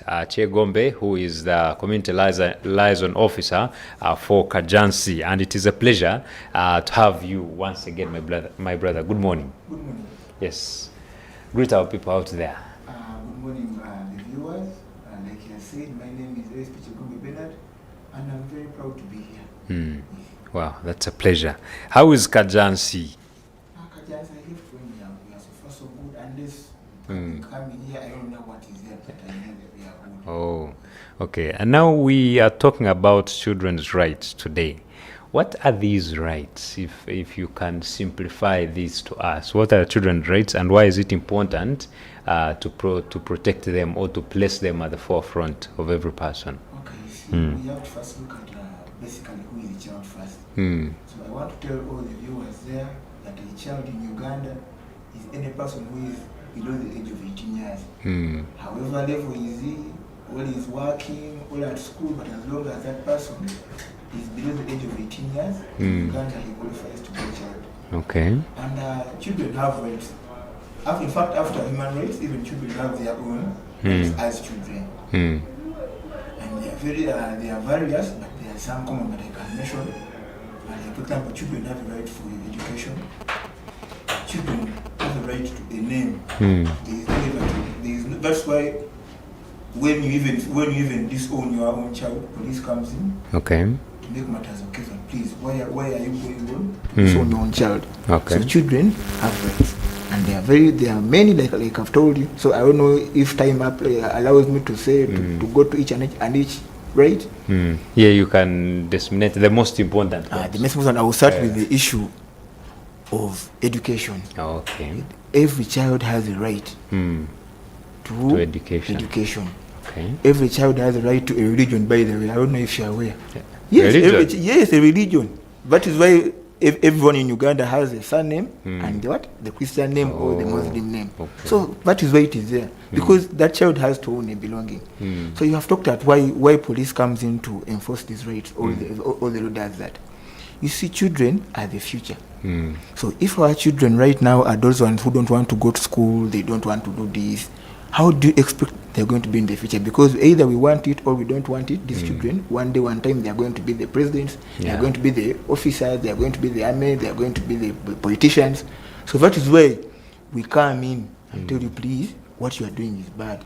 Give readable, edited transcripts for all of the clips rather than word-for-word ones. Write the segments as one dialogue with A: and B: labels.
A: Kyegombe, who is the Community Liaison Officer for Kajjansi. And it is a pleasure to have you once again, my brother. Good morning.
B: Good morning.
A: Yes. Greet our people out there.
B: Good morning, the viewers. Like I said, my name is ASP Bernard, and I'm very proud to be here.
A: Wow, that's a pleasure. How is Kajjansi?
B: Kajjansi, I left when we are so far so good. Unless coming here, I don't know what is there, but I know that we are good.
A: Oh, okay. And now we are talking about children's rights today. What are these rights, if you can simplify this to us? What are children's rights, and why is it important to protect them or to place them at the forefront of every person?
B: Okay, you see, we have to first look at basically who is the child first. So I want to tell all the viewers there that a child in Uganda is any person who is below the age of 18 years. However level is he, or is working, or at school, but as long as that person is below the age of 18 years, in Uganda he qualifies to be a child.
A: Okay.
B: And children have rights. In fact, after human rights, even children have their own rights as children. And they are various, but there are some common that I can mention. Like, for example, children have a right for education. Children have a right to a name. That's why when you even disown your own child, police comes in.
A: Okay.
B: To make matters okay, so please, why are you going on? Disown your own child.
A: Okay.
B: So children have rights. And there are many, like I've told you. So I don't know if time allows me to say to go to each and each right.
A: Yeah, you can disseminate the most important ones.
B: The most important. I will start with the issue of education.
A: Okay.
B: Every child has a right to education.
A: Okay.
B: Every child has a right to a religion. By the way, I don't know if you're aware.
A: Yeah.
B: Yes, yes, a religion. That is why everyone in Uganda has a surname and the Christian name or the Muslim name. Okay. So that is why it is there, because that child has to own a belonging. So you have talked at why police comes in to enforce these rights, or the law does that. You see, children are the future. So if our children right now are those ones who don't want to go to school, they don't want to do this, how do you expect they're going to be in the future? Because either we want it or we don't want it. These children, one day, one time, they are going to be the presidents, they are going to be the officers, they are going to be the army, they are going to be the politicians. So that is where we come in and tell you, please, what you are doing is bad.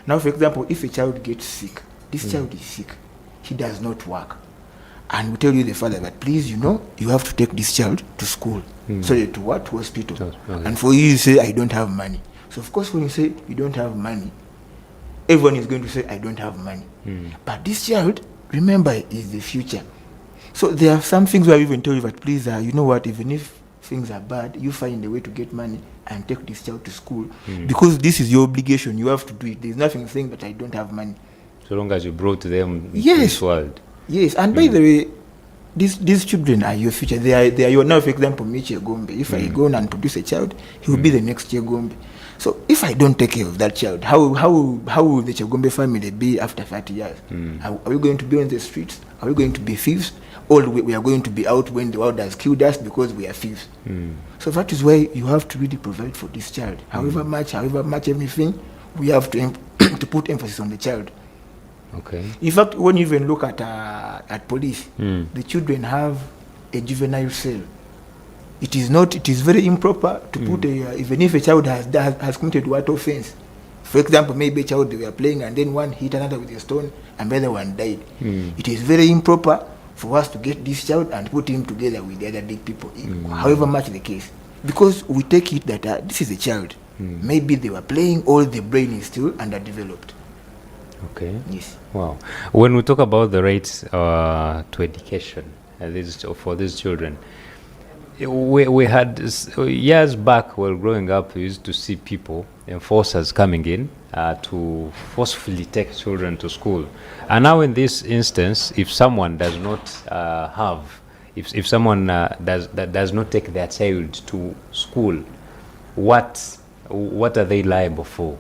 B: Now, for example, if a child gets sick, this child is sick, he does not work, and we tell you, the father, that please, you have to take this child to school. So to what? To hospital. Okay. And for you say, I don't have money. So of course, when you say you don't have money, everyone is going to say, I don't have money. But this child, remember, is the future. So there are some things where we even tell you that, please, you know what, even if things are bad, you find a way to get money and take this child to school. Because this is your obligation, you have to do it. There's nothing saying that I don't have money. So
A: long as you brought them into this world.
B: Yes, and by the way, these children are your future. They are your, now, for example, me, Kyegombe. If I go and produce a child, he will be the next Kyegombe. So if I don't take care of that child, how will the Kyegombe family be after 30 years? Are we going to be on the streets? Are we going to be thieves? Or we are going to be out when the world has killed us because we are thieves? So that is why you have to really provide for this child. However much everything, we have to to put emphasis on the child.
A: Okay.
B: In fact, when you even look at police, the children have a juvenile cell. It is very improper to put even if a child has committed what offense. For example, maybe a child, they were playing and then one hit another with a stone and the other one died. It is very improper for us to get this child and put him together with the other big people, however much the case. Because we take it that this is a child. Maybe they were playing, or the brain is still underdeveloped.
A: Okay.
B: Yes.
A: Wow. When we talk about the rights to education for these children, we had years back while growing up, we used to see people, enforcers, coming in to forcefully take children to school. And now in this instance, if someone does not if someone does not take their child to school, what are they liable for?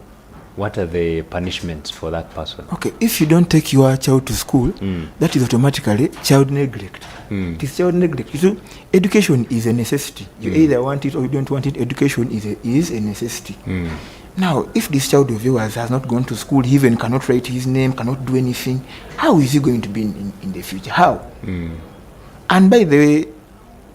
A: What are the punishments for that person? Okay,
B: if you don't take your child to school, that is automatically child neglect. It is child neglect. So education is a necessity. You either want it or you don't want it. Education is a necessity. Now, if this child of yours has not gone to school, he even cannot write his name, cannot do anything, how is he going to be in the future? How? And by the way,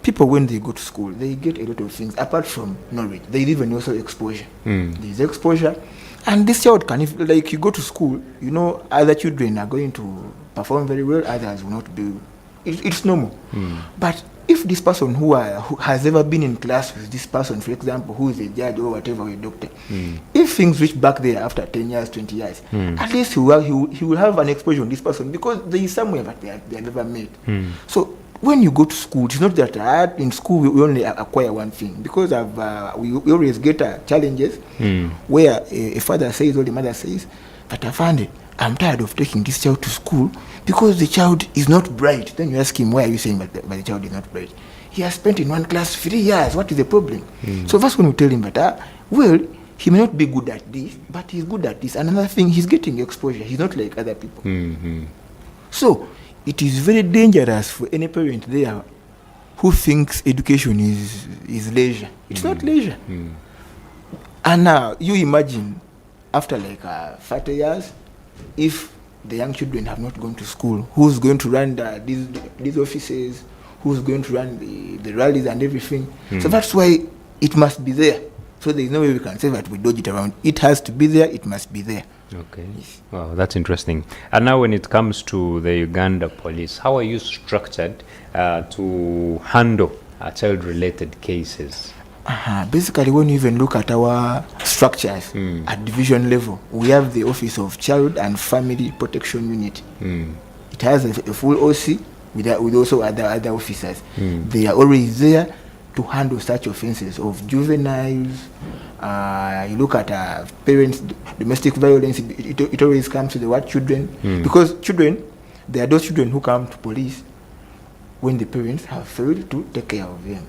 B: people, when they go to school, they get a lot of things apart from knowledge. They even also exposure. There's exposure. And this child can, if like you go to school, you know, other children are going to perform very well, others will not be. It's normal. But if this person who has ever been in class with this person, for example, who is a judge or whatever, or a doctor, if things reach back there after 10 years, 20 years, at least he will have an exposure on this person, because there is somewhere that they have never met. So when you go to school, it's not that in school we only acquire one thing, because we always get challenges where a father says or the mother says that I'm tired of taking this child to school because the child is not bright. Then you ask him, why are you saying that the child is not bright? He has spent in one class 3 years. What is the problem? So that's when we tell him that, well, he may not be good at this, but he's good at this. And another thing, he's getting exposure. He's not like other people. So it is very dangerous for any parent there who thinks education is leisure. It's not leisure. And now you imagine, after like 30 years, if the young children have not gone to school, who's going to run these offices, who's going to run the rallies and everything? So that's why it must be there. So there is no way we can say that we dodge it around. It has to be there, it must be there.
A: Okay. Yes. Wow, that's interesting. And now when it comes to the Uganda police, how are you structured to handle child-related cases?
B: Basically, when you even look at our structures at division level, we have the Office of Child and Family Protection Unit. It has a full OC with also other officers. They are always there to handle such offenses of juveniles. You look at parents, domestic violence, it always comes to the children. Because children, there are those children who come to police when the parents have failed to take care of them.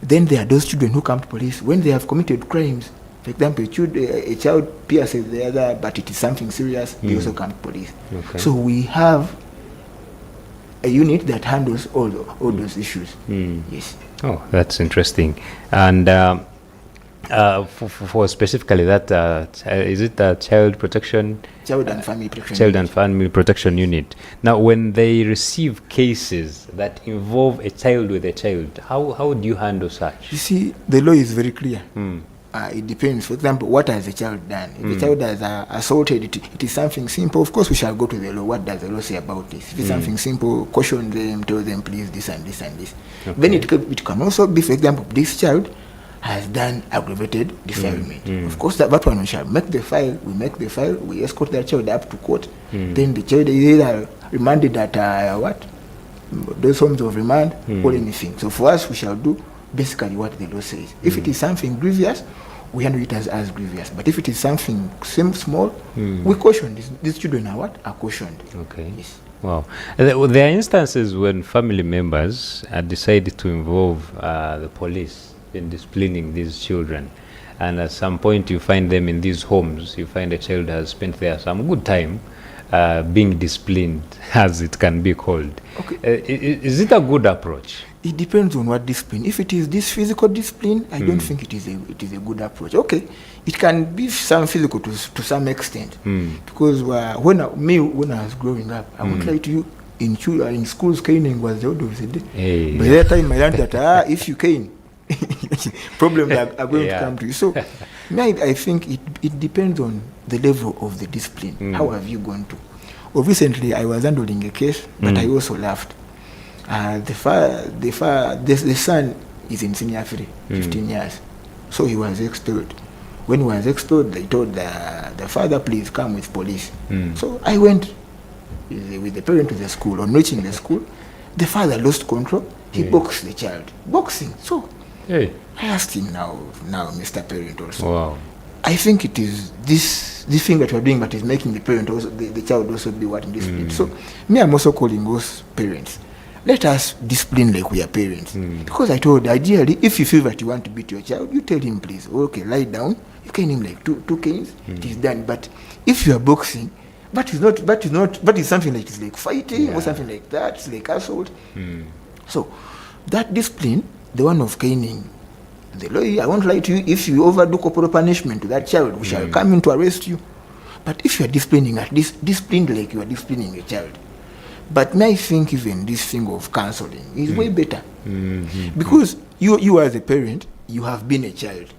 B: Then there are those children who come to police when they have committed crimes. For example, a child pierces the other, but it is something serious, they also come to police. Okay. So we have a unit that handles all those issues. Yes.
A: Oh, that's interesting. And for specifically that, is it the Child and Family Protection Unit? Now, when they receive cases that involve a child with a child, how do you handle such?
B: You see, the law is very clear. It depends. For example, what has the child done? If the child has assaulted, it is something simple. Of course, we shall go to the law. What does the law say about this? If it's something simple, caution them, tell them, please, this and this and this. Okay. Then it can also be, for example, this child has done aggravated defilement. Of course, that one we shall make the file. We make the file. We escort that child up to court. Then the child is either remanded at those homes of remand or anything. So for us, we shall do basically what the law says. If it is something grievous, we handle it as grievous. But if it is something small, we caution. These children are cautioned.
A: Okay. Yes. Wow. There are instances when family members decide to involve the police in disciplining these children, and at some point you find them in these homes. You find a child has spent there some good time being disciplined, as it can be called. Okay. Is it a good approach?
B: It depends on what discipline. If it is this physical discipline, I don't think it is a good approach. Okay, it can be some physical to some extent, because when I was growing up, I would lie to you, in schools, caning was the order of the day. Hey. By that time, I learned that if you cane, problems are going to come to you. So I think it depends on the level of the discipline. How have you gone to? Well, recently, I was handling a case, but I also laughed. The son is in senior 3, 15 years. So he was expelled. When he was expelled, they told the father, please come with police. So I went with the parent to the school. On reaching the school, the father lost control. He boxed the child. Boxing. So I asked him, now, Mr. Parent also. Wow. I think it is this thing that you are doing that is making the parent also, the child also be what in discipline. So me, I'm also calling those parents. Let us discipline like we are parents. Because I told, ideally, if you feel that you want to beat your child, you tell him, please, okay, lie down. You cane him like two canes. It is done. But if you are boxing, but it's something like it's like fighting or something like that. It's like assault. So that discipline, the one of caning, The law, I won't lie to you, if you overdo corporal punishment to that child, we shall come in to arrest you. But if you are disciplining at this, disciplined like you are disciplining a child. But I think even this thing of counseling is way better. Because you as a parent, you have been a child.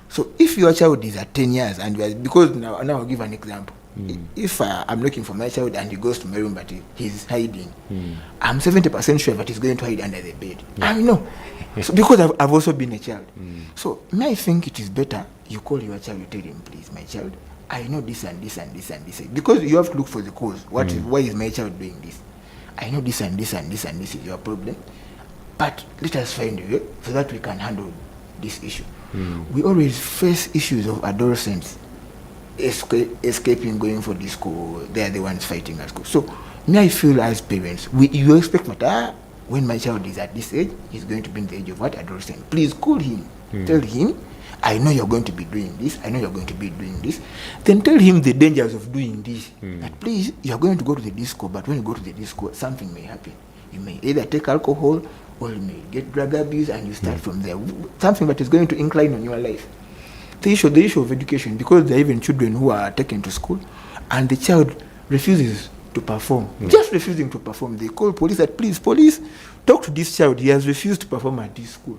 B: So if your child is at 10 years, and because now I'll give an example. If I'm looking for my child and he goes to my room but he's hiding, I'm 70% sure that he's going to hide under the bed. I know. So because I've also been a child. So I think it is better you call your child, you tell him, please, my child, I know this and this and this and this. Because you have to look for the cause. Why is my child doing this? I know this and this and this and this is your problem. But let us find a way so that we can handle this issue. We always face issues of adolescents escaping, going for disco. They are the ones fighting at school. So I feel as parents, you expect that when my child is at this age, he's going to be in the age of what? Adolescent. Please call him. Tell him, I know you're going to be doing this. I know you're going to be doing this. Then tell him the dangers of doing this. That please, you're going to go to the disco, but when you go to the disco, something may happen. You may either take alcohol or you may get drug abuse, and you start from there. Something that is going to incline on your life. The issue of education, because there are even children who are taken to school and the child refuses to perform. Just refusing to perform. They call police that, please, police, talk to this child. He has refused to perform at this school.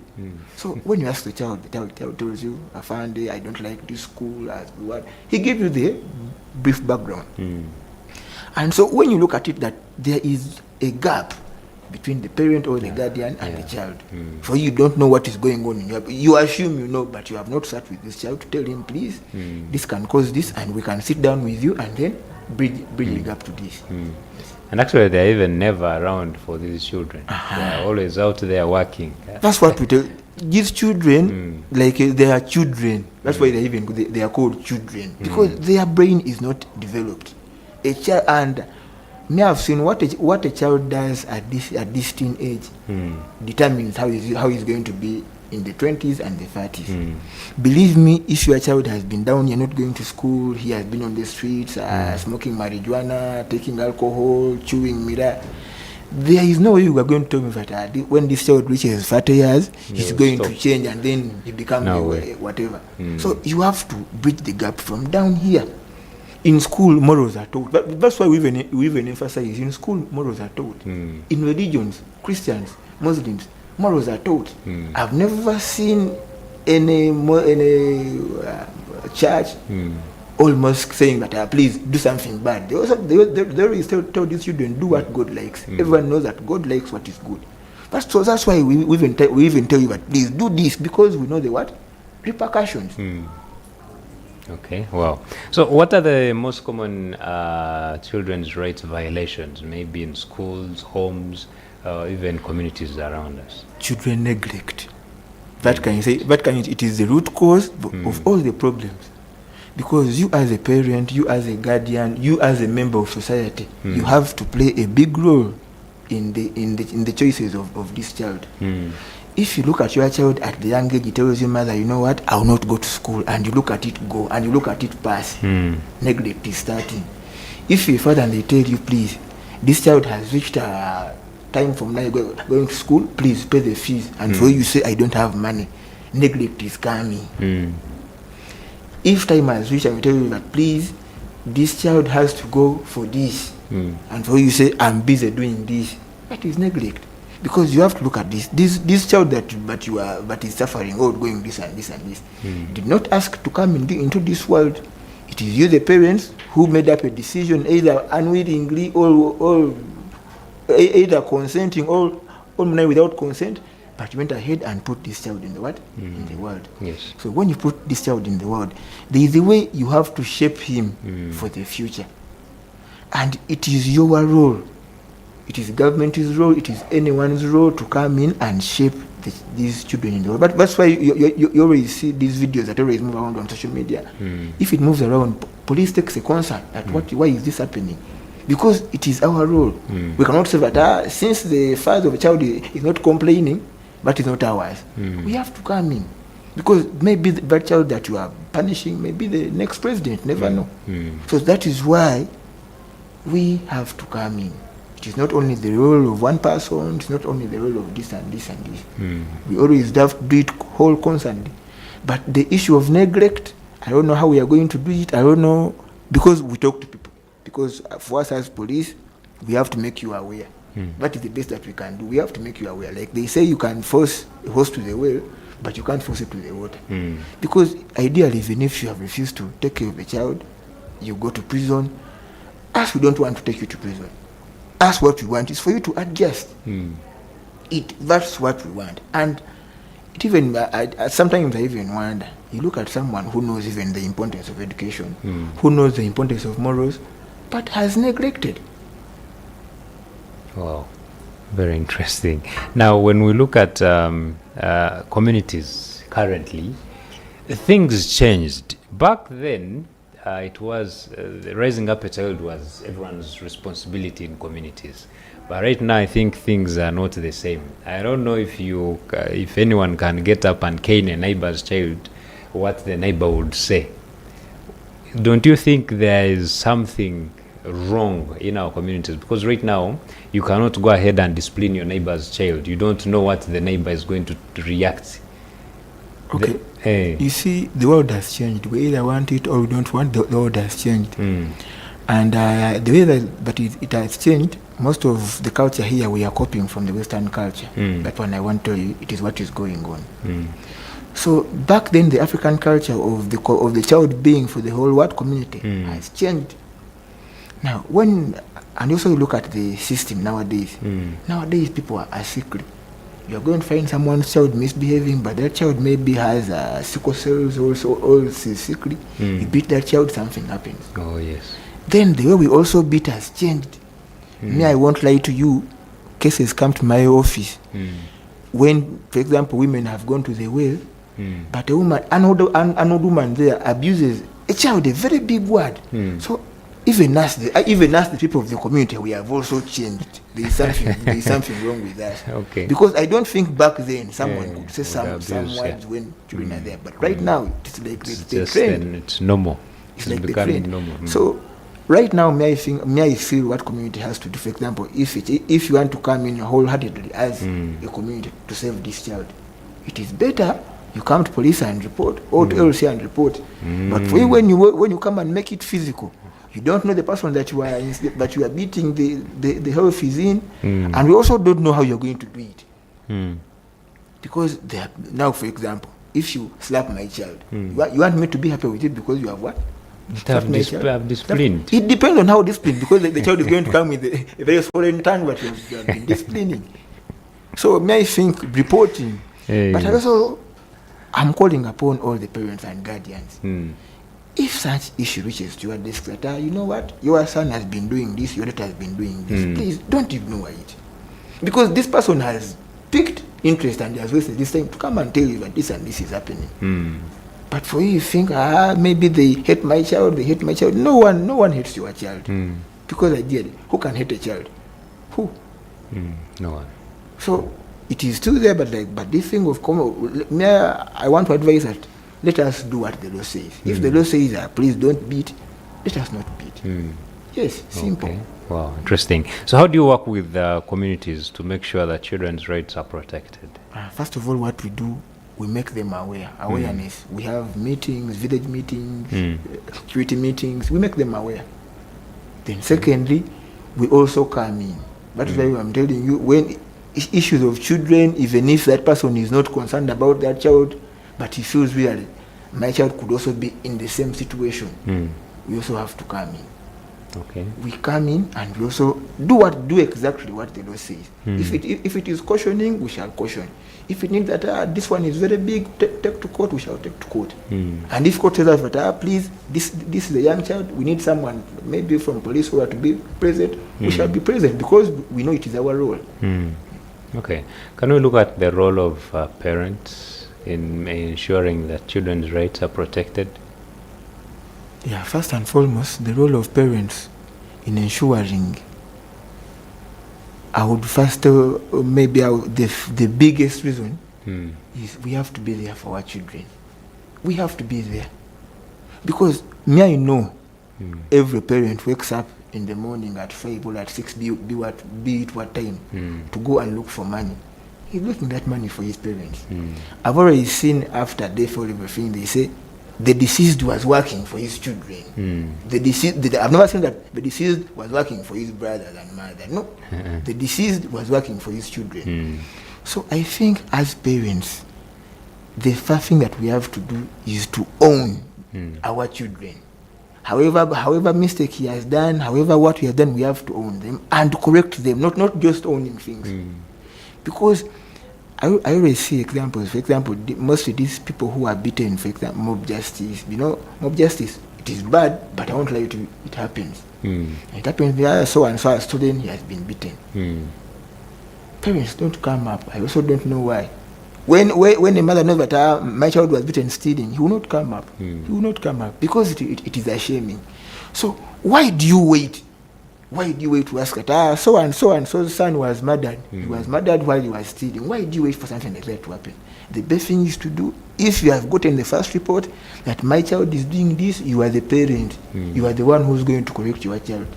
B: So when you ask the child tells you, Afande, I don't like this school. What? He gives you the brief background. And so when you look at it, that there is a gap between the parent or the guardian and the child. For you don't know what is going on in you assume you know, but you have not sat with this child to tell him, please, this can cause this, and we can sit down with you and then bridge the gap to this.
A: And actually, they're even never around for these children. They're always out there working.
B: That's what we tell these children, like they are children. That's why they are called children, because their brain is not developed. A child, and me have seen what a child does at this teen age determines how he's going to be in the 20s and the 30s. Believe me, if your child has been down, you're not going to school, he has been on the streets, smoking marijuana, taking alcohol, chewing mirror, there is no way you are going to tell me that when this child reaches 30 years, he's going to change and then he becomes whatever. So you have to bridge the gap from down here. In school, morals are taught. But that's why we even emphasize, in school, morals are taught. In religions, Christians, Muslims, morals are taught. I've never seen any church almost saying that, please do something bad. They always tell these children, do what God likes. Everyone knows that God likes what is good. That's why we even tell you that, please do this, because we know the what? Repercussions.
A: Okay, wow. So what are the most common children's rights violations, maybe in schools, homes, even communities around us?
B: Children neglect. It is the root cause of all the problems. Because you as a parent, you as a guardian, you as a member of society, you have to play a big role in the choices of this child. If you look at your child at the young age, he tells you, mother, you know what, I will not go to school, and you look at it go, and you look at it pass, neglect is starting. If your father and they tell you, please, this child has reached a time from now going to school, please pay the fees, and for you say, I don't have money, neglect is coming. If time has reached and we tell you that, please, this child has to go for this, and for you say, I'm busy doing this, that is neglect. Because you have to look at this child that is suffering or going this and this and this, did not ask to come into this world. It is you, the parents, who made up a decision, either unwillingly or either consenting or without consent, but you went ahead and put this child in the what? In the world.
A: Yes.
B: So when you put this child in the world, there is a way you have to shape him for the future. And it is your role. It is government's role, it is anyone's role to come in and shape these children in the world. But that's why you always see these videos that always move around on social media. If it moves around, police takes a concern at why is this happening? Because it is our role. We cannot say that since the father of a child is not complaining, but it's not ours. We have to come in. Because maybe that child that you are punishing may be the next president, never know. So that is why we have to come in. It is not only the role of one person, it's not only the role of this and this and this. We always have to do it whole constantly. But the issue of neglect, I don't know how we are going to do it. I don't know, because we talk to people. Because for us as police, we have to make you aware. That is the best that we can do. We have to make you aware. Like they say, you can force a horse to the well, but you can't force it to the water. Because ideally, even if you have refused to take care of a child, you go to prison. Us, we don't want to take you to prison. Us, what we want is for you to adjust. That's what we want. And it even, sometimes I even wonder, you look at someone who knows even the importance of education, who knows the importance of morals, but has neglected.
A: Wow, very interesting. Now, when we look at communities currently, things changed. Back then, it was raising up a child was everyone's responsibility in communities. But right now, I think things are not the same. I don't know if if anyone can get up and cane a neighbor's child, what the neighbor would say. Don't you think there is something wrong in our communities? Because right now, you cannot go ahead and discipline your neighbor's child. You don't know what the neighbor is going to react.
B: Okay. You see, the world has changed. We either want it or we don't want. The world has changed. And the way that it has changed, most of the culture here, we are copying from the Western culture. That one I want to tell you, it is what is going on. So back then, the African culture of the child being for the whole community has changed. Now, and also you look at the system nowadays. Nowadays, people are sickly. You are going to find someone's child misbehaving, but that child maybe has sickle cells also, or is sickly. You beat that child, something happens.
A: Oh, yes.
B: Then the way we also beat has changed. Me, I won't lie to you. Cases come to my office when, for example, women have gone to the well, but a woman, an old woman there abuses a child, a very big word. So even us, the people of the community, we have also changed. There is something wrong with that.
A: Okay.
B: Because I don't think back then someone could say some words when children are there. But right now, it's like the trend.
A: It's normal.
B: It's like the trend. Normal. So right now, may I feel what community has to do. For example, if you want to come in wholeheartedly as a community to save this child, it is better you come to police and report, or to LC and report. But for you, when you come and make it physical, you don't know the person that you are beating, the health is in, and we also don't know how you're going to do it. Because now, for example, if you slap my child, you want me to be happy with it because you have what?
A: Have disciplined.
B: It depends on how disciplined, because the child is going to come with a very swollen tongue, but you have been disciplining. So may I think reporting, but also I'm calling upon all the parents and guardians. If such issue reaches to your desk that, you know what, your son has been doing this, your daughter has been doing this, please don't ignore it. Because this person has picked interest and has wasted this time to come and tell you that this and this is happening. But for you think, maybe they hate my child, No one hates your child. Because ideally, who can hate a child? Who?
A: No one.
B: So it is still there, but this thing of I want to advise that let us do what the law says. If the law says, please don't beat, let us not beat. Yes, simple.
A: Okay. Wow, interesting. So how do you work with communities to make sure that children's rights are protected?
B: First of all, what we do, we make them awareness. We have meetings, village meetings, security meetings. We make them aware. Then secondly, we also come in. That's why I'm telling you, when issues of children, even if that person is not concerned about that child, but he feels really, my child could also be in the same situation, we also have to come in.
A: Okay. We
B: come in and we also do exactly what the law says. If it is cautioning, we shall caution. If it needs that this one is very big, take to court, we shall take to court. And if court tells us that please, this is a young child, we need someone maybe from police who are to be present, we shall be present because we know it is our role.
A: Okay. Can we look at the role of parents in ensuring that children's rights are protected?
B: Yeah, first and foremost, the role of parents in ensuring, I would first the biggest reason is we have to be there for our children. We have to be there. Because I know every parent wakes up in the morning at 5 or at 6, be it what time, to go and look for money. He's looking that money for his parents. I've already seen after death or everything, they say the deceased was working for his children. I've never seen that the deceased was working for his brothers and mother. No, the deceased was working for his children. So I think as parents, the first thing that we have to do is to own our children. However mistake he has done, however what we have done, we have to own them and correct them, not just owning things. Because I always see examples. For example, most of these people who are beaten, for example, mob justice. Mob justice, it is bad, but I won't lie to you, it happens. It happens. So and so a student, he has been beaten. Parents don't come up. I also don't know why. When a mother knows that my child was beaten stealing, he will not come up. He will not come up because it is shaming. So why do you wait? Why do you wait to ask that so and so's son was murdered? He was murdered while he was stealing. Why do you wait for something like that to happen? The best thing is to do, if you have gotten the first report that my child is doing this, you are the parent. You are the one who's going to correct your child.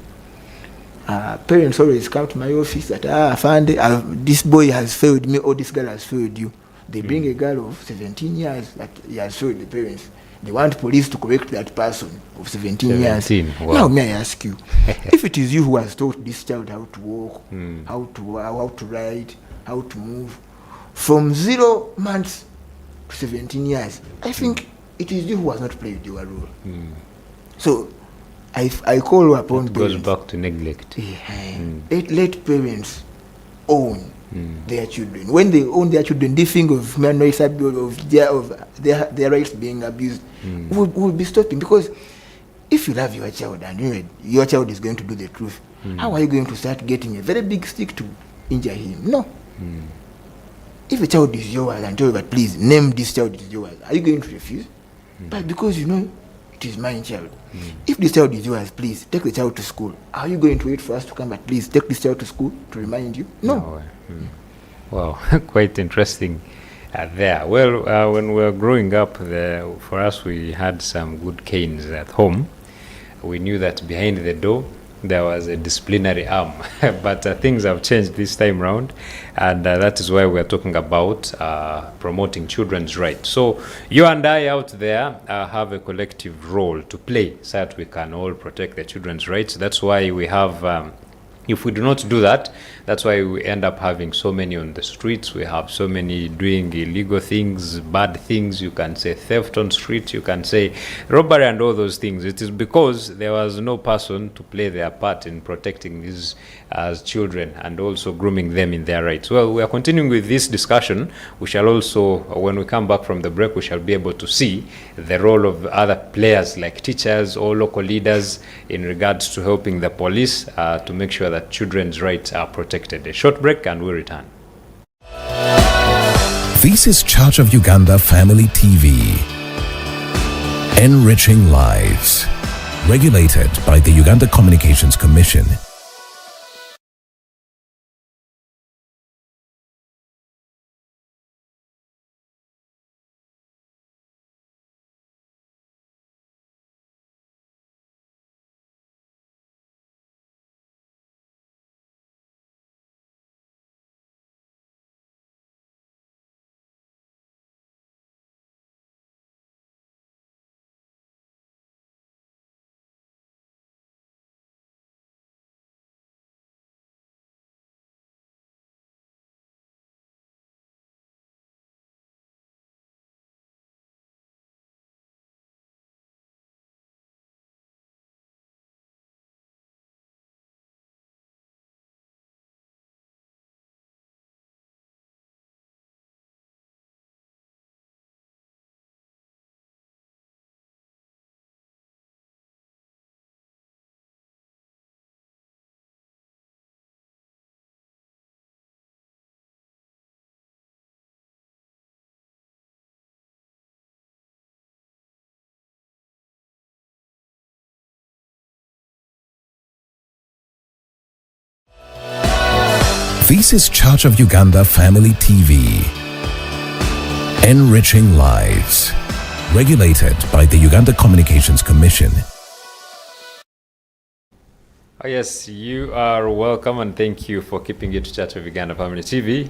B: Parents always come to my office that I found this boy has failed me or this girl has failed you. They bring a girl of 17 years that he has failed the parents. They want police to correct that person of 17 years.
A: Wow.
B: Now may I ask you, if it is you who has taught this child how to walk, how to ride, how to move, from 0 months to 17 years, I think it is you who has not played your role. So I call upon
A: it goes
B: parents.
A: back to neglect.
B: Let parents own their children. When they own their children, they think of human rights abuse, of their rights being abused. Will be stopping, because if you love your child and your child is going to do the truth, how are you going to start getting a very big stick to injure him? No. If a child is yours and tell you that please name this child is yours, are you going to refuse? But because it is my child. If this child is yours, please take the child to school. Are you going to wait for us to come back? Please take this child to school to remind you? No.
A: Wow, quite interesting there. Well, when we were growing up, for us, we had some good canes at home. We knew that behind the door there was a disciplinary arm, but things have changed this time round, and that is why we are talking about promoting children's rights. So you and I out there have a collective role to play so that we can all protect the children's rights. That's why we have if we do not do that, that's why we end up having so many on the streets. We have so many doing illegal things, bad things. You can say theft on streets, you can say robbery and all those things. It is because there was no person to play their part in protecting these as children and also grooming them in their rights. Well, we are continuing with this discussion. We shall also, when we come back from the break, we shall be able to see the role of other players like teachers or local leaders in regards to helping the police to make sure that children's rights are protected. A short break and we'll return.
C: This is Church of Uganda Family TV. Enriching lives. Regulated by the Uganda Communications Commission. This is Church of Uganda Family TV. Enriching lives. Regulated by the Uganda Communications Commission.
A: Oh, yes, you are welcome and thank you for keeping it to Church of Uganda Family TV.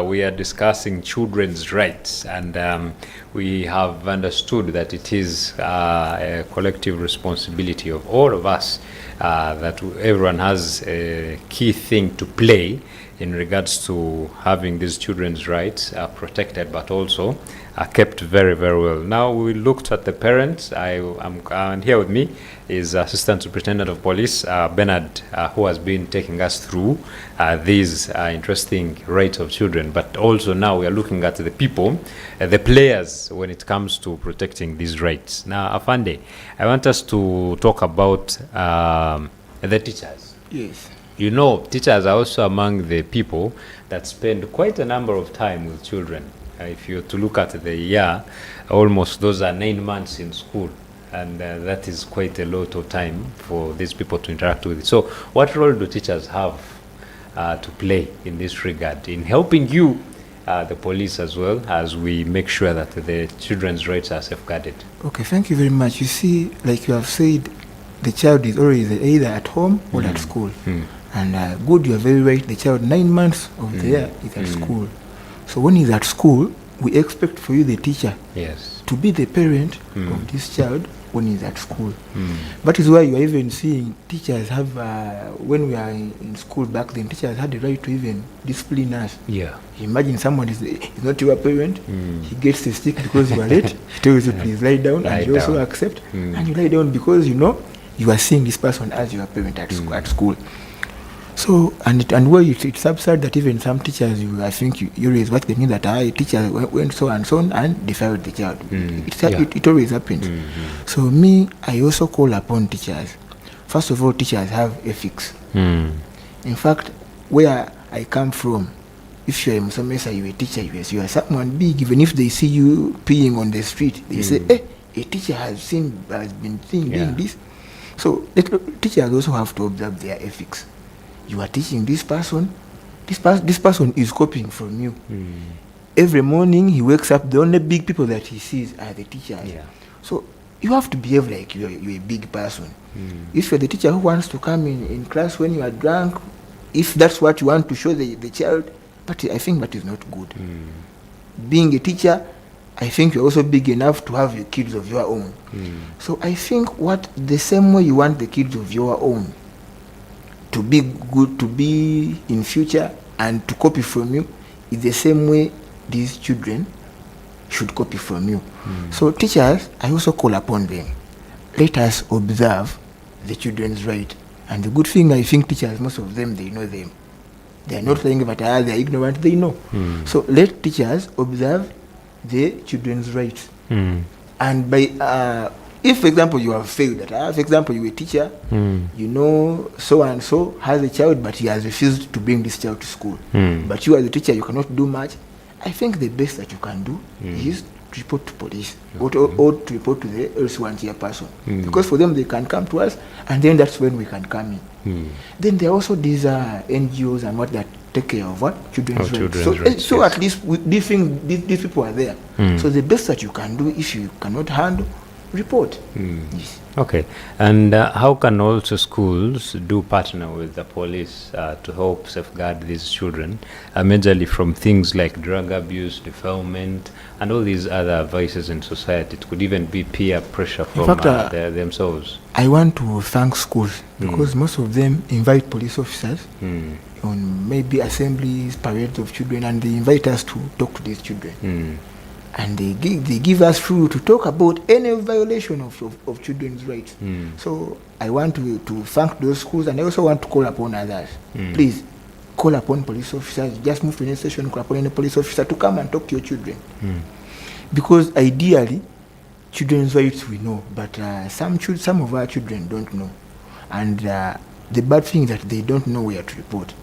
A: We are discussing children's rights, and we have understood that it is a collective responsibility of all of us, that everyone has a key thing to play in regards to having these children's rights protected, but also kept very, very well. Now we looked at the parents. And here with me is Assistant Superintendent of Police Bernard, who has been taking us through these interesting rights of children. But also now we are looking at the people, the players, when it comes to protecting these rights. Now, Afande, I want us to talk about the teachers.
B: Yes.
A: You know, teachers are also among the people that spend quite a number of time with children. If you to look at the year, almost those are 9 months in school, and that is quite a lot of time for these people to interact with. So what role do teachers have to play in this regard, in helping you, the police, as well as we make sure that the children's rights are safeguarded?
B: Okay, thank you very much. You see, like you have said, the child is always either at home or at school. And good, you are very right, the child 9 months of the year is at school. So when he's at school, we expect for you, the teacher,
A: Yes.
B: to be the parent of this child when he's at school. That is why you are even seeing teachers have, when we are in school back then, teachers had the right to even discipline us.
A: Yeah.
B: Imagine someone is not your parent, he gets the stick because you are late, he tells you please lie down, and you also accept, and you lie down because you know you are seeing this person as your parent at school. So, and where it's absurd that even some teachers, I think you raise what they mean, that a teacher went so and so and defiled the child. It always happens. So me, I also call upon teachers. First of all, teachers have ethics. In fact, where I come from, if you're a Musomesa, you're a teacher, yes, you are someone big. Even if they see you peeing on the street, they say, hey, a teacher has been doing this. So teachers also have to observe their ethics. You are teaching this person, this person is copying from you. Every morning he wakes up, the only big people that he sees are the teachers. So you have to behave like you're a big person. If you're the teacher who wants to come in class when you are drunk, if that's what you want to show the child, but I think that is not good. Being a teacher, I think you're also big enough to have your kids of your own. So I think the same way you want the kids of your own to be good, to be in future and to copy from you, is the same way these children should copy from you. So teachers, I also call upon them. Let us observe the children's right. And the good thing, I think teachers, most of them, they know them. They are not saying that they are ignorant, they know. So let teachers observe the children's rights. And by if, for example, you have failed that, for example, you're a teacher, you know so and so has a child, but he has refused to bring this child to school. But you as a teacher, you cannot do much. I think the best that you can do is to report to police or to report to the else person. Because for them, they can come to us, and then that's when we can come in. Then there are also these NGOs and what that take care of what children's rights. So at least these people are there. So the best that you can do, if you cannot handle, report. Yes.
A: Okay. And how can also schools do partner with the police to help safeguard these children, majorly from things like drug abuse, defilement, and all these other vices in society? It could even be peer pressure from themselves.
B: I want to thank schools because most of them invite police officers on maybe assemblies, parades of children, and they invite us to talk to these children. And they give us through to talk about any violation of children's rights. So I want to thank those schools, and I also want to call upon others. Please call upon police officers. Just move to any station, call upon any police officer to come and talk to your children. Because ideally, children's rights we know, but some of our children don't know. And the bad thing is that they don't know where to report.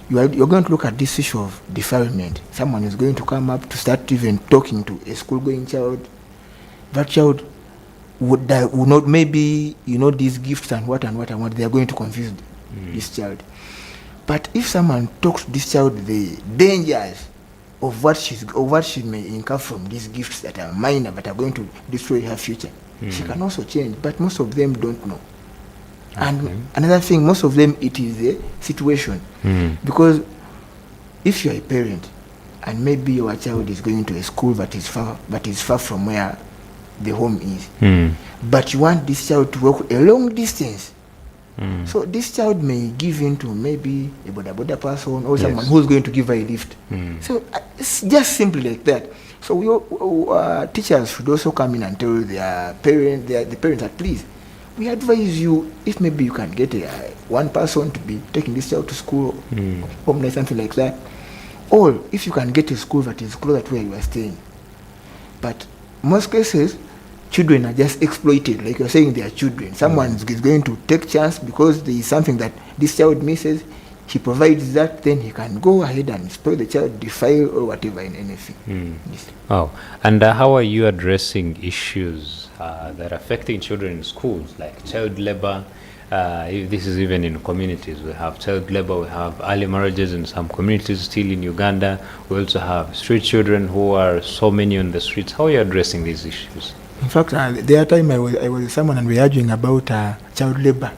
B: You're going to look at this issue of defilement. Someone is going to come up to start even talking to a school-going child. That child would not, maybe, these gifts and what, they are going to confuse this child. But if someone talks to this child the dangers of what she may incur from these gifts that are minor but are going to destroy her future, she can also change. But most of them don't know. And another thing, most of them, it is a situation. Because if you're a parent and maybe your child is going to a school that is far from where the home is, but you want this child to walk a long distance, so this child may give in to maybe a boda person or someone who's going to give her a lift. So it's just simply like that. So teachers should also come in and tell their the parents that, please, we advise you, if maybe you can get one person to be taking this child to school, home, something like that, or if you can get a school that is closer to where you are staying. But most cases, children are just exploited, like you're saying, they are children. Someone is going to take chance because there is something that this child misses. He provides that, then he can go ahead and spoil the child, defile or whatever in anything. Yes.
A: Oh, and how are you addressing issues that are affecting children in schools, like child labor? This is even in communities. We have child labor, we have early marriages in some communities still in Uganda. We also have street children who are so many on the streets. How are you addressing these issues?
B: In fact, the other time I was with someone and we were arguing about child labor.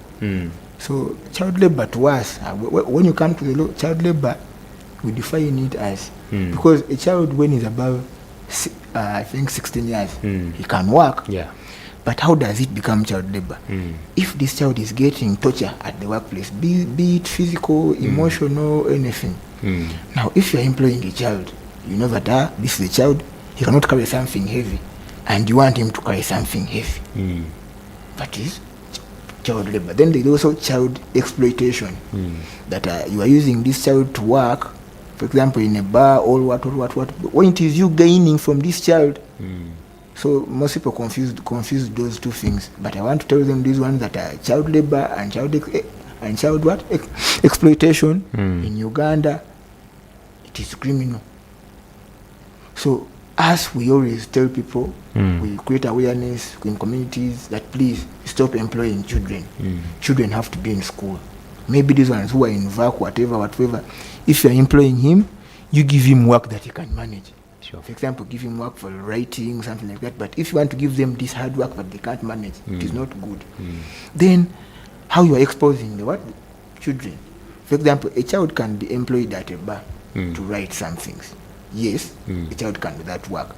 B: So child labor to us, when you come to the law, child labor, we define it as, because a child when he's above, I think 16 years, he can work.
A: Yeah.
B: But how does it become child labor? If this child is getting torture at the workplace, be it physical, emotional, anything. Now, if you're employing a child, you know that this is a child, he cannot carry something heavy, and you want him to carry something heavy. That is child labor. Then there is also child exploitation, that you are using this child to work, for example, in a bar or what. When it is you gaining from this child. So most people confuse those two things. But I want to tell them these ones that are child labor and child exploitation in Uganda. It is criminal. So as we always tell people, we create awareness in communities that please stop employing children. Children have to be in school. Maybe these ones who are in VAC, whatever. If you are employing him, you give him work that he can manage. Sure. For example, give him work for writing, something like that. But if you want to give them this hard work that they can't manage, it is not good. Then, how you are exposing the children? For example, a child can be employed at a bar to write some things. Yes, a child can do that work.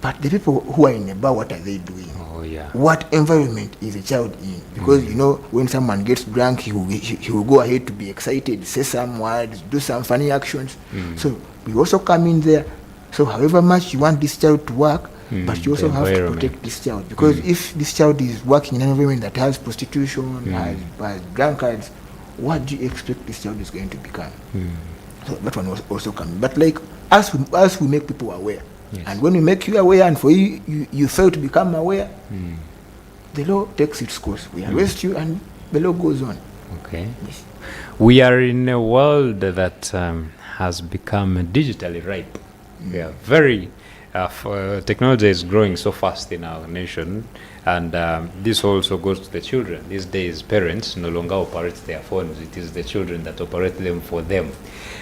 B: But the people who are in a bar, what are they doing?
A: Oh, yeah.
B: What environment is a child in? Because, when someone gets drunk, he will go ahead to be excited, say some words, do some funny actions. So we also come in there. So however much you want this child to work, but you also have to protect this child. Because if this child is working in an environment that has prostitution, has drunkards, what do you expect this child is going to become? So that one was also coming. But like, as we make people aware, and when we make you aware and for you fail to become aware, the law takes its course. We arrest you and the law goes on.
A: Okay. Yes. We are in a world that has become digitally ripe. We are very technology is growing so fast in our nation, and this also goes to the children. These days, parents no longer operate their phones. It is the children that operate them for them.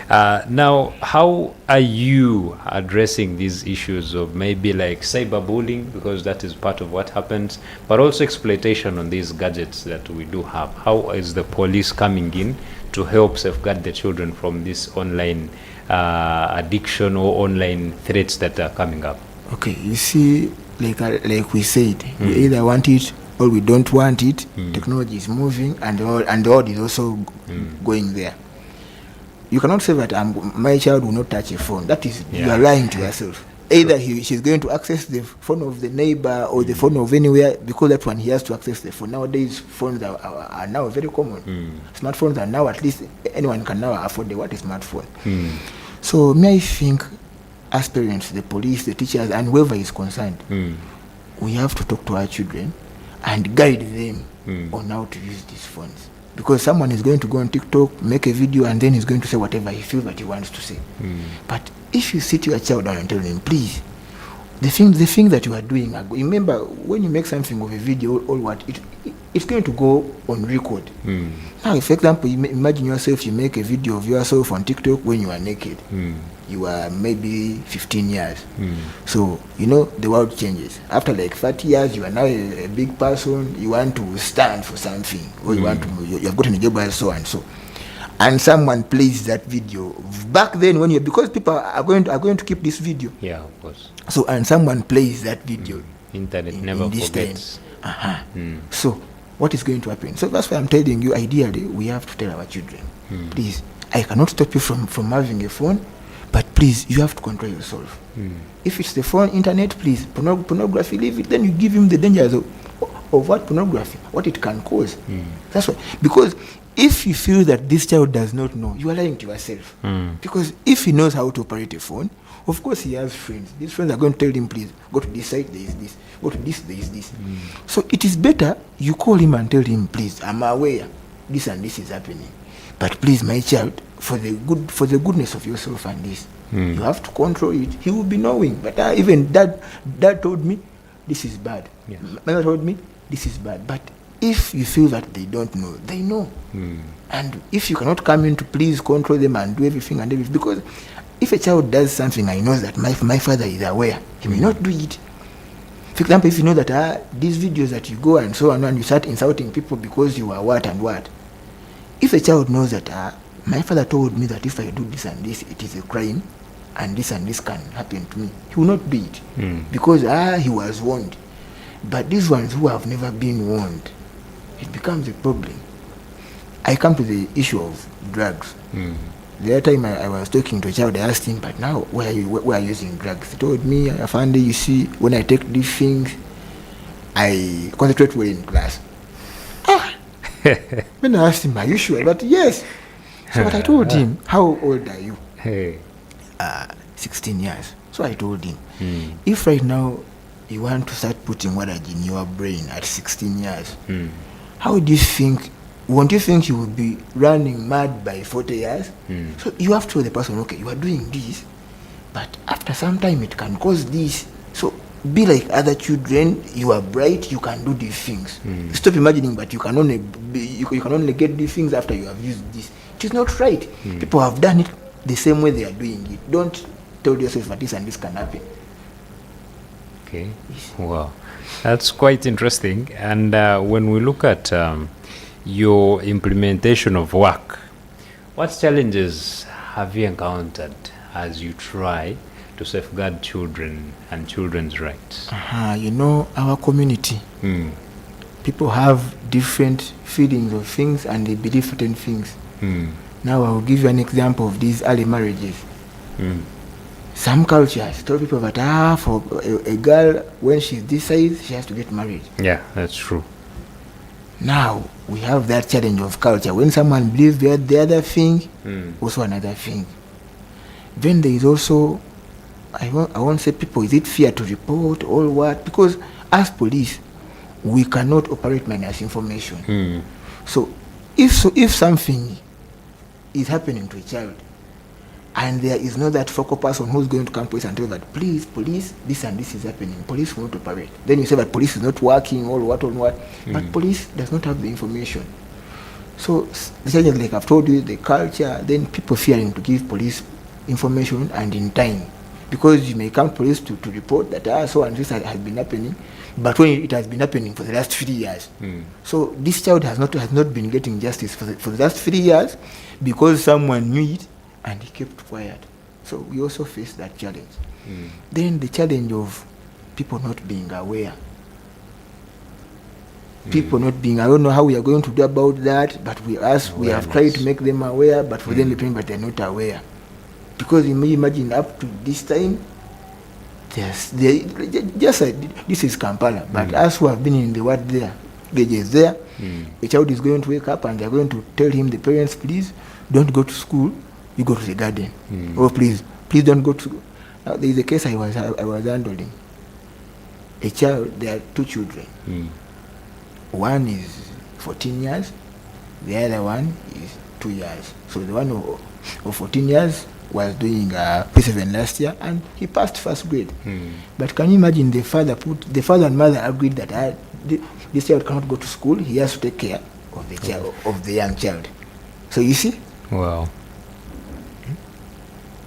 A: Now, how are you addressing these issues of maybe like cyberbullying, because that is part of what happens, but also exploitation on these gadgets that we do have? How is the police coming in to help safeguard the children from this online addiction or online threats that are coming up?
B: Okay, you see, like we said, we either want it or we don't want it. Technology is moving, and the world is also going there. You cannot say that my child will not touch a phone. That is, you are lying to yourself. Either she's going to access the phone of the neighbor or the phone of anywhere, because that one he has to access the phone. Nowadays, phones are now very common. Smartphones are now, at least anyone can now afford a smartphone. So I think, as parents, the police, the teachers, and whoever is concerned, we have to talk to our children and guide them on how to use these phones. Because someone is going to go on TikTok, make a video, and then he's going to say whatever he feels that he wants to say. But if you sit your child down and tell them, please, the thing that you are doing, remember, when you make something of a video or what, it's going to go on record. Now, for example, imagine yourself, you make a video of yourself on TikTok when you are naked. You are maybe 15 years. So, you know, the world changes. After like 30 years, you are now a big person. You want to stand for something, or you have gotten a job and so and so. And someone plays that video back then when because people are going to keep this video.
A: Yeah, of course.
B: So, and someone plays that video.
A: Internet never forgets.
B: So, what is going to happen? So that's why I'm telling you, ideally, we have to tell our children, please, I cannot stop you from having a phone, but please, you have to control yourself. If it's the phone, internet, please, pornography, leave it. Then you give him the dangers of what pornography, what it can cause. That's why, because if you feel that this child does not know, you are lying to yourself. Because if he knows how to operate a phone, of course he has friends. These friends are going to tell him, please, go to this site, there is this. Go to this, there is this. So it is better you call him and tell him, please, I'm aware this and this is happening. But please, my child, for the goodness of yourself and this, you have to control it. He will be knowing. But even dad told me, this is bad.
A: Yes.
B: Mother told me, this is bad. But if you feel that they don't know, they know. And if you cannot come in to please control them and do everything, because if a child does something and he knows that my father is aware, he may not do it. For example, if you know that these videos that you go and so on, and you start insulting people because you are what and what. If a child knows that my father told me that if I do this and this, it is a crime, and this can happen to me, he will not do it. Because he was warned. But these ones who have never been warned, it becomes a problem. I come to the issue of drugs. The other time I was talking to a child, I asked him, but now why are you using drugs? He told me, Afande, you see, when I take these things, I concentrate well in class. When I asked him, are you sure? But yes. So what I told him, how old are you? 16 years. So I told him, if right now you want to start putting knowledge in your brain at 16 years, how do you think, won't you think you will be running mad by 40 years? So you have to tell the person, okay, you are doing this, but after some time it can cause this. So be like other children, you are bright, you can do these things. Stop imagining that you can only get these things after you have used this. It is not right. People have done it the same way they are doing it. Don't tell yourself that this and this can happen.
A: Okay. Wow. That's quite interesting. And when we look at your implementation of work, what challenges have you encountered as you try to safeguard children and children's rights?
B: You know, our community, people have different feelings of things and they believe certain things. Now I will give you an example of these early marriages. Some cultures tell people that for a girl, when she's this size, she has to get married.
A: Yeah, that's true.
B: Now we have that challenge of culture. When someone believes the other thing, also another thing. Then there is also, I won't say people, is it fear to report or what? Because as police, we cannot operate minus information. So if something is happening to a child, and there is no that focal person who's going to come to police and tell that, please, police, this and this is happening. Police won't operate. Then you say that police is not working or what. But police does not have the information. So the challenge, like I've told you, the culture, then people fearing to give police information and in time. Because you may come to police to report that so and this has been happening, but when it has been happening for the last 3 years. So this child has not been getting justice for the last 3 years because someone knew it and he kept quiet. So we also face that challenge. Then the challenge of people not being aware. People not being, I don't know how we are going to do about that, but we have tried to make them aware, but for them, but they're not aware. Because you may imagine up to this time, this is Kampala, but us who have been in the world there, is there, a child is going to wake up and they're going to tell him, the parents, please, don't go to school, you go to the garden. Or please don't go to school. Now there is a case I was handling. A child, there are 2 children. One is 14 years, the other one is 2 years. So the one of 14 years was doing P7 last year and he passed first grade. But can you imagine the father and mother agreed that this child cannot go to school. He has to take care of the child, of the young child. So you see.
A: Wow.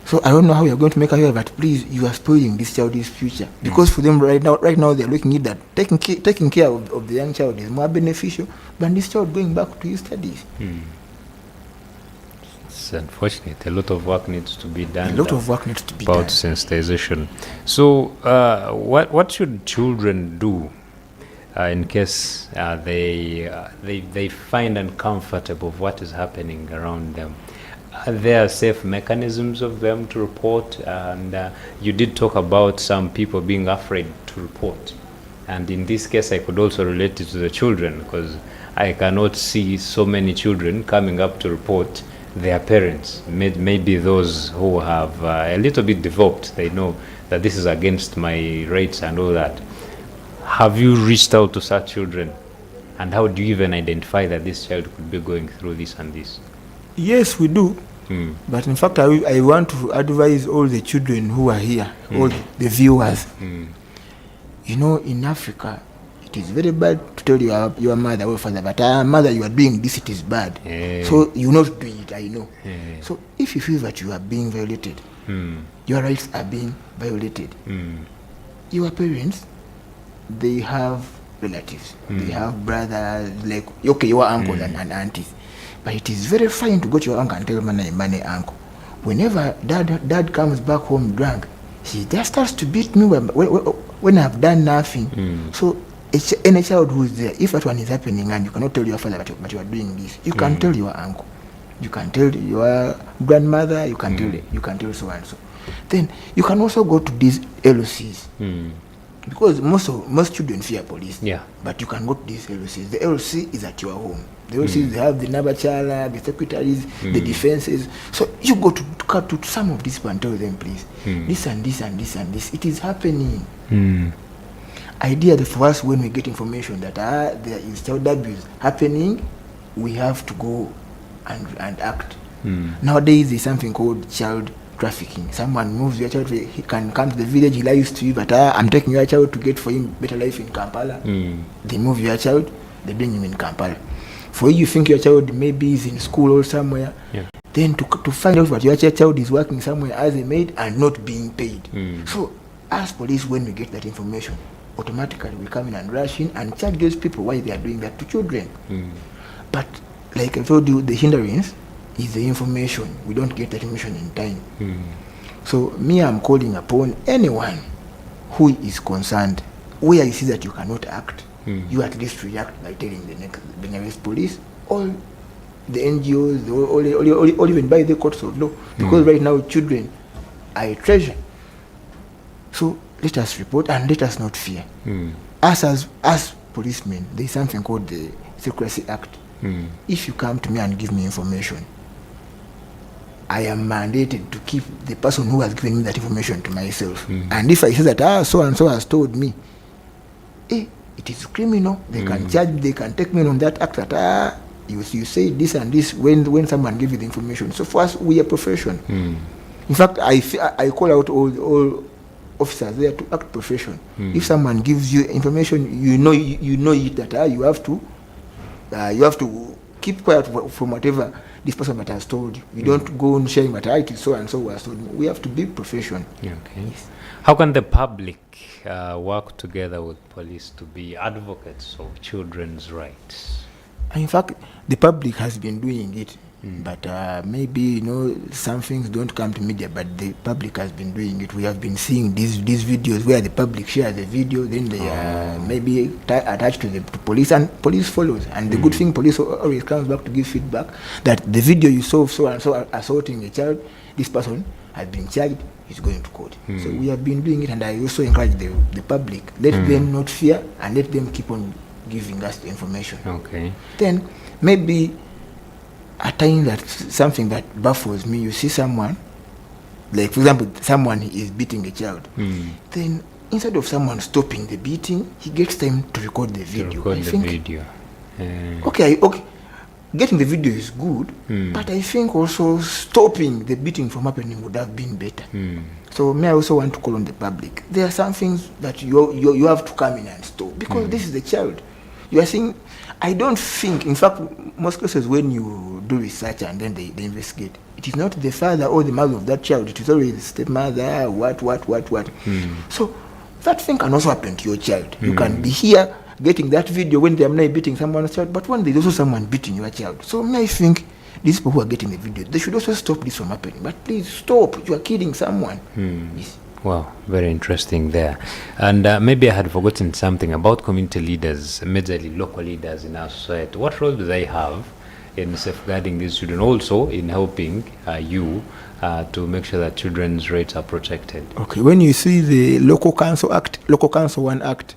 B: So I don't know how you're going to make aware, but please, you are spoiling this child's future. Because for them right now they're looking at that taking care of the young child is more beneficial than this child going back to his studies.
A: It's unfortunate. A lot of work needs to be done.
B: A lot of work needs to be
A: about
B: done.
A: sensitization. So, what should children do in case they find uncomfortable of what is happening around them? Are there safe mechanisms of them to report? And you did talk about some people being afraid to report. And in this case, I could also relate it to the children, because I cannot see so many children coming up to report their parents. Maybe those who have a little bit developed, they know that this is against my rights and all that. Have you reached out to such children? And how do you even identify that this child could be going through this and this?
B: Yes, we do. But in fact, I want to advise all the children who are here, all the viewers. You know, in Africa, it is very bad to tell your mother or father, but mother, you are doing this, it is bad. So you not do it, I know. So if you feel that you are being violated, your rights are being violated, your parents, they have relatives, they have brothers, like, okay, your uncles and aunties. But it is very fine to go to your uncle and tell money uncle. Whenever dad comes back home drunk, he just starts to beat me when I've done nothing. So any child who is there, if that one is happening and you cannot tell your father but you are doing this, you can tell your uncle, you can tell your grandmother, you can tell so and so. Then you can also go to these LOCs. Because most children fear police. But you can go to these LOCs. The LOC is at your home. The LOCs, they have the Nabachala, the secretaries, the defenses. So you go to some of these people and tell them, please, this and this and this and this, it is happening. Idea for us, when we get information that there is child abuse happening, we have to go and act. Nowadays, there's something called child trafficking. Someone moves your child, he can come to the village, he lies to you, but I'm taking your child to get for him better life in Kampala. They move your child, they bring him in Kampala. For you think your child maybe is in school or somewhere, then to find out that your child is working somewhere as a maid and not being paid. So as police, when we get that information, automatically we come in and rush in and charge those people why they are doing that to children. But like I told you, the hindrance is the information. We don't get that information in time. So me, I'm calling upon anyone who is concerned, where you see that you cannot act, you at least react by telling the nearest police, all the NGOs, or even by the courts of law. Because right now children are a treasure. So let us report and let us not fear. As policemen, there is something called the Secrecy Act. If you come to me and give me information, I am mandated to keep the person who has given me that information to myself. And if I say that so and so has told me, it is criminal. They can charge me, they can take me on that act that you say this and this when someone gives you the information. So for us, we are profession. In fact, I call out all officers there to act profession. If someone gives you information, you know it that you have to keep quiet from whatever this person that has told you. You don't go on sharing that it is so and so was told me. We have to be profession.
A: Okay. Yes. How can the public work together with police to be advocates of children's rights?
B: In fact, the public has been doing it. But maybe some things don't come to media, but the public has been doing it. We have been seeing these videos where the public shares the video, then they are maybe attached to the police, and police follows. And the good thing, police always comes back to give feedback that the video you saw so and so assaulting a child, this person has been charged, is going to court. So we have been doing it, and I also encourage the public, let them not fear and let them keep on giving us the information.
A: Okay.
B: Then maybe a time that something that baffles me, you see someone, like for example, someone is beating a child, then instead of someone stopping the beating, he gets time to record the video.
A: Okay.
B: getting the video is good, but I think also stopping the beating from happening would have been better. So may I also want to call on the public. There are some things that you have to come in and stop, because this is the child. You are saying, I don't think, in fact, most cases when you do research and then they investigate, it is not the father or the mother of that child, it is always the stepmother, what. So that thing can also happen to your child. You can be here getting that video when they are not beating someone's child, but when there's also someone beating your child. So I think these people who are getting the video, they should also stop this from happening. But please stop, you are killing someone. Yes.
A: Wow, very interesting there. And maybe I had forgotten something about community leaders, majorly local leaders in our society. What role do they have in safeguarding these children, also in helping you to make sure that children's rights are protected?
B: Okay, when you see the Local Council 1 Act,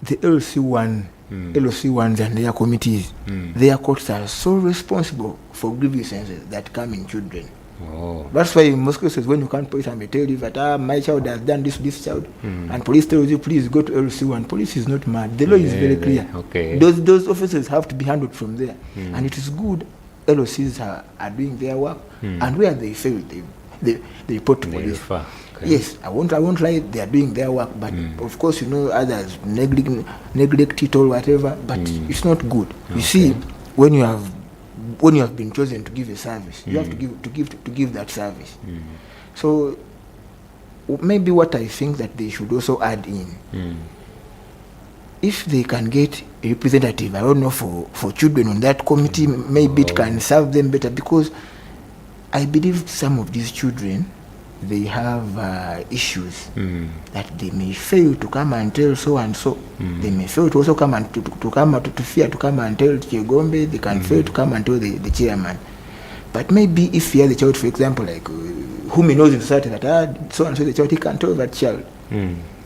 B: the LOC1s and their committees, their courts are so responsible for grievances that come in children.
A: Oh.
B: That's why in most cases when you can't police and they tell you that my child has done this to this child, and police tells you please go to LC1, police is not mad. The law is very clear.
A: Okay.
B: Those officers have to be handled from there, and it is good LOCs are doing their work, and where they fail, they report to police.
A: Okay.
B: Yes, I won't lie, they are doing their work, but of course others neglect it or whatever, but it's not good. You see, when you have been chosen to give a service, you have to give that service. So maybe what I think that they should also add in, if they can get a representative, I don't know, for children on that committee, maybe it can serve them better, because I believe some of these children, they have issues that they may fail to come and tell so and so. They may fail to also come and to fear to come and tell Kyegombe. They can fail to come and tell the chairman. But maybe if he has a child, for example, like whom he knows in society that so and so the child, he can tell that child.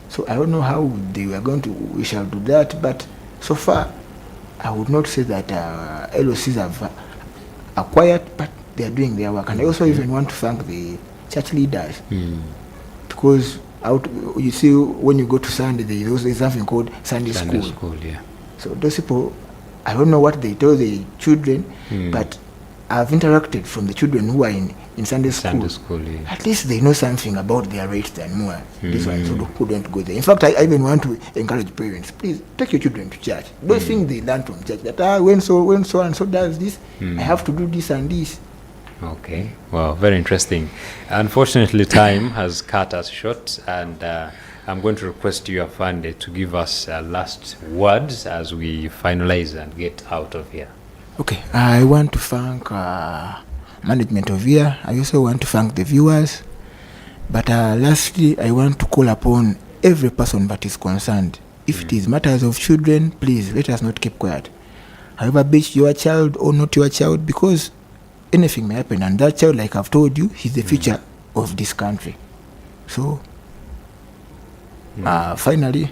B: So I don't know how we shall do that. But so far, I would not say that LOCs have acquired, but they are doing their work. And I also even want to thank the church leaders, because you see when you go to Sunday, there's something called Sunday school.
A: Yeah.
B: So those people, I don't know what they tell the children, but I've interacted from the children who are in Sunday school.
A: Yeah.
B: At least they know something about their rights than more. This one who don't go there. In fact, I even want to encourage parents, please take your children to church. Those things they learn from church, that when so and so does this, I have to do this and this.
A: Okay, well, very interesting. Unfortunately, time has cut us short, and I'm going to request you, Afande, to give us last words as we finalize and get out of here.
B: Okay, I want to thank management of here. I also want to thank the viewers. But lastly, I want to call upon every person that is concerned. If it is matters of children, please let us not keep quiet. However, be it your child or not your child, because anything may happen, and that child, like I've told you, is the future of this country. So, finally,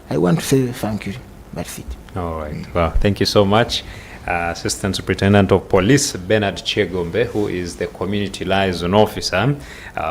B: I want to say thank you. That's it.
A: All right. Well, thank you so much. Assistant Superintendent of Police Bernard Kyegombe, who is the Community Liaison Officer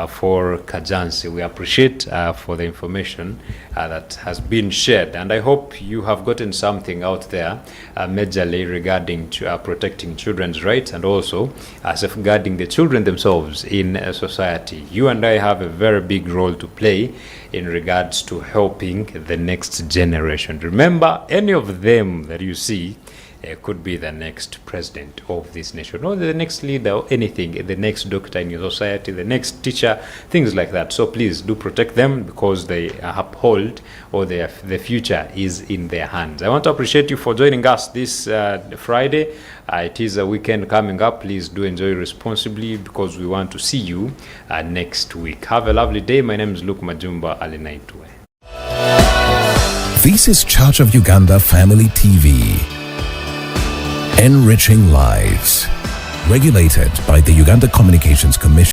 A: for Kajjansi. We appreciate for the information that has been shared, and I hope you have gotten something out there majorly regarding protecting children's rights and also safeguarding the children themselves in society. You and I have a very big role to play in regards to helping the next generation. Remember, any of them that you see could be the next president of this nation, or the next leader, or anything, the next doctor in your society, the next teacher, things like that. So please do protect them, because they uphold, or the future is in their hands. I want to appreciate you for joining us this Friday. It is a weekend coming up. Please do enjoy responsibly, because we want to see you next week. Have a lovely day. My name is Luke Majumba. Alinaitwe.
C: This is Church of Uganda Family TV. Enriching lives. Regulated by the Uganda Communications Commission.